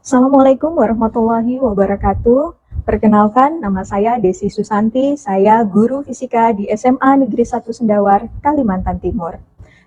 Assalamualaikum warahmatullahi wabarakatuh. Perkenalkan, nama saya Desi Susanti. Saya guru fisika di SMA Negeri 1 Sendawar, Kalimantan Timur.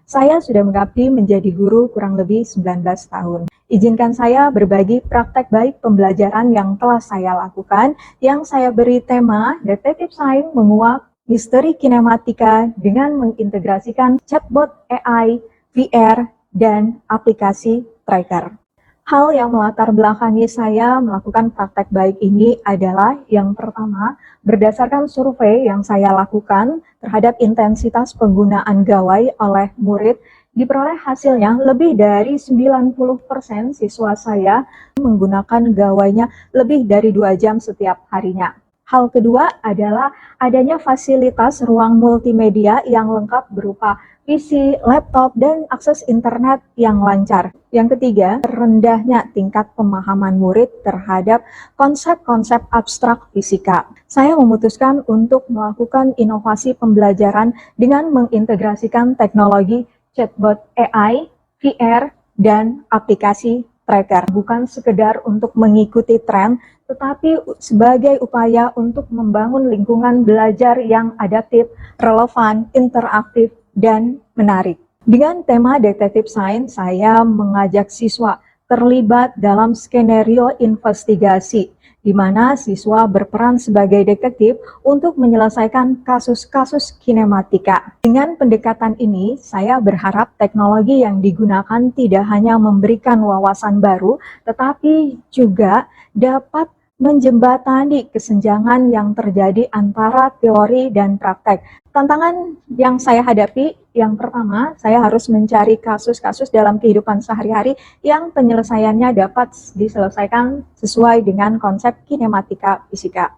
Saya sudah mengabdi menjadi guru kurang lebih 19 tahun. Izinkan saya berbagi praktek baik pembelajaran yang telah saya lakukan, yang saya beri tema Detektif Sains Menguak Misteri Kinematika dengan mengintegrasikan chatbot AI, VR, dan aplikasi tracker. Hal yang melatar belakangi saya melakukan praktek baik ini adalah yang pertama, berdasarkan survei yang saya lakukan terhadap intensitas penggunaan gawai oleh murid, diperoleh hasilnya lebih dari 90% siswa saya menggunakan gawainya lebih dari 2 jam setiap harinya. Hal kedua adalah adanya fasilitas ruang multimedia yang lengkap berupa PC, laptop, dan akses internet yang lancar. Yang ketiga, rendahnya tingkat pemahaman murid terhadap konsep-konsep abstrak fisika. Saya memutuskan untuk melakukan inovasi pembelajaran dengan mengintegrasikan teknologi chatbot AI, VR, dan aplikasi tracker. Bukan sekedar untuk mengikuti tren, tetapi sebagai upaya untuk membangun lingkungan belajar yang adaptif, relevan, interaktif, dan menarik. Dengan tema Detektif Sains, saya mengajak siswa terlibat dalam skenario investigasi, di mana siswa berperan sebagai detektif untuk menyelesaikan kasus-kasus kinematika. Dengan pendekatan ini, saya berharap teknologi yang digunakan tidak hanya memberikan wawasan baru, tetapi juga dapat menjembatani kesenjangan yang terjadi antara teori dan praktek. Tantangan yang saya hadapi, yang pertama, saya harus mencari kasus-kasus dalam kehidupan sehari-hari yang penyelesaiannya dapat diselesaikan sesuai dengan konsep kinematika fisika.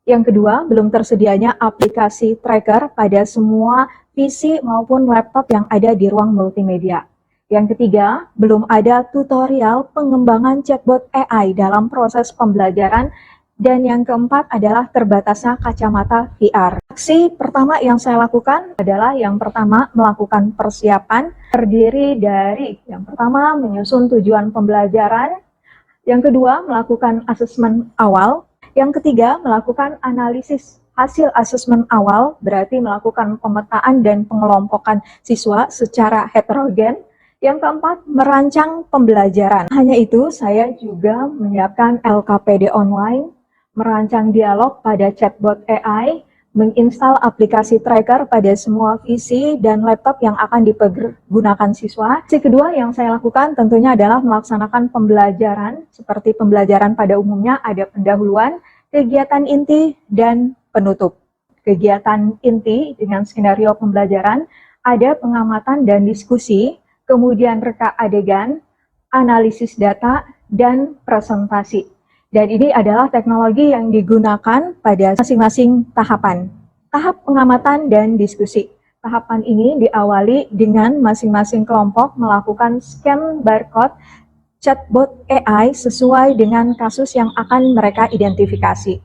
Yang kedua, belum tersedianya aplikasi tracker pada semua PC maupun laptop yang ada di ruang multimedia. Yang ketiga, belum ada tutorial pengembangan chatbot AI dalam proses pembelajaran. Dan yang keempat adalah terbatasnya kacamata VR. Aksi pertama yang saya lakukan adalah yang pertama melakukan persiapan, terdiri dari yang pertama menyusun tujuan pembelajaran, yang kedua melakukan asesmen awal, yang ketiga melakukan analisis hasil asesmen awal, berarti melakukan pemetaan dan pengelompokan siswa secara heterogen. Yang keempat, merancang pembelajaran. Hanya itu, saya juga menyiapkan LKPD online, merancang dialog pada chatbot AI, menginstal aplikasi tracker pada semua PC dan laptop yang akan dipergunakan siswa. Aksi kedua yang saya lakukan tentunya adalah melaksanakan pembelajaran, seperti pembelajaran pada umumnya ada pendahuluan, kegiatan inti, dan penutup. Kegiatan inti dengan skenario pembelajaran ada pengamatan dan diskusi, kemudian reka adegan, analisis data, dan presentasi. Dan ini adalah teknologi yang digunakan pada masing-masing tahapan. Tahap pengamatan dan diskusi. Tahapan ini diawali dengan masing-masing kelompok melakukan scan barcode chatbot AI sesuai dengan kasus yang akan mereka identifikasi.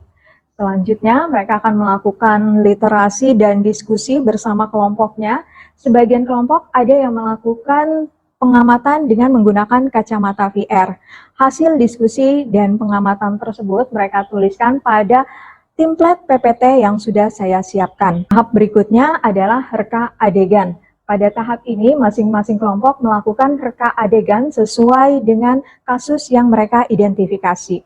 Selanjutnya, mereka akan melakukan literasi dan diskusi bersama kelompoknya. Sebagian kelompok ada yang melakukan pengamatan dengan menggunakan kacamata VR. Hasil diskusi dan pengamatan tersebut mereka tuliskan pada template PPT yang sudah saya siapkan. Tahap berikutnya adalah reka adegan. Pada tahap ini, masing-masing kelompok melakukan reka adegan sesuai dengan kasus yang mereka identifikasi.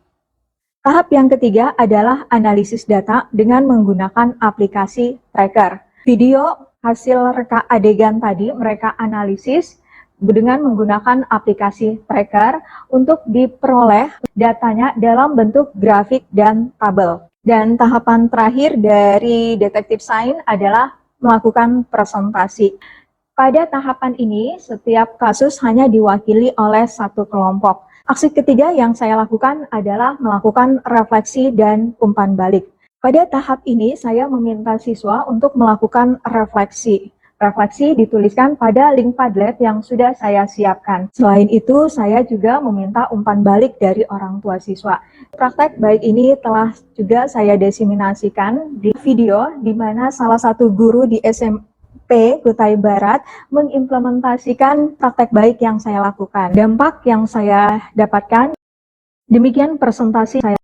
Tahap yang ketiga adalah analisis data dengan menggunakan aplikasi tracker. Video hasil reka adegan tadi mereka analisis dengan menggunakan aplikasi tracker untuk diperoleh datanya dalam bentuk grafik dan tabel. Dan tahapan terakhir dari Detektif Sains adalah melakukan presentasi. Pada tahapan ini, setiap kasus hanya diwakili oleh satu kelompok. Aksi ketiga yang saya lakukan adalah melakukan refleksi dan umpan balik. Pada tahap ini, saya meminta siswa untuk melakukan refleksi. Refleksi dituliskan pada link Padlet yang sudah saya siapkan. Selain itu, saya juga meminta umpan balik dari orang tua siswa. Praktek baik ini telah juga saya diseminasikan di video, di mana salah satu guru di SMP Kutai Barat mengimplementasikan praktek baik yang saya lakukan. Dampak yang saya dapatkan Demikian presentasi saya.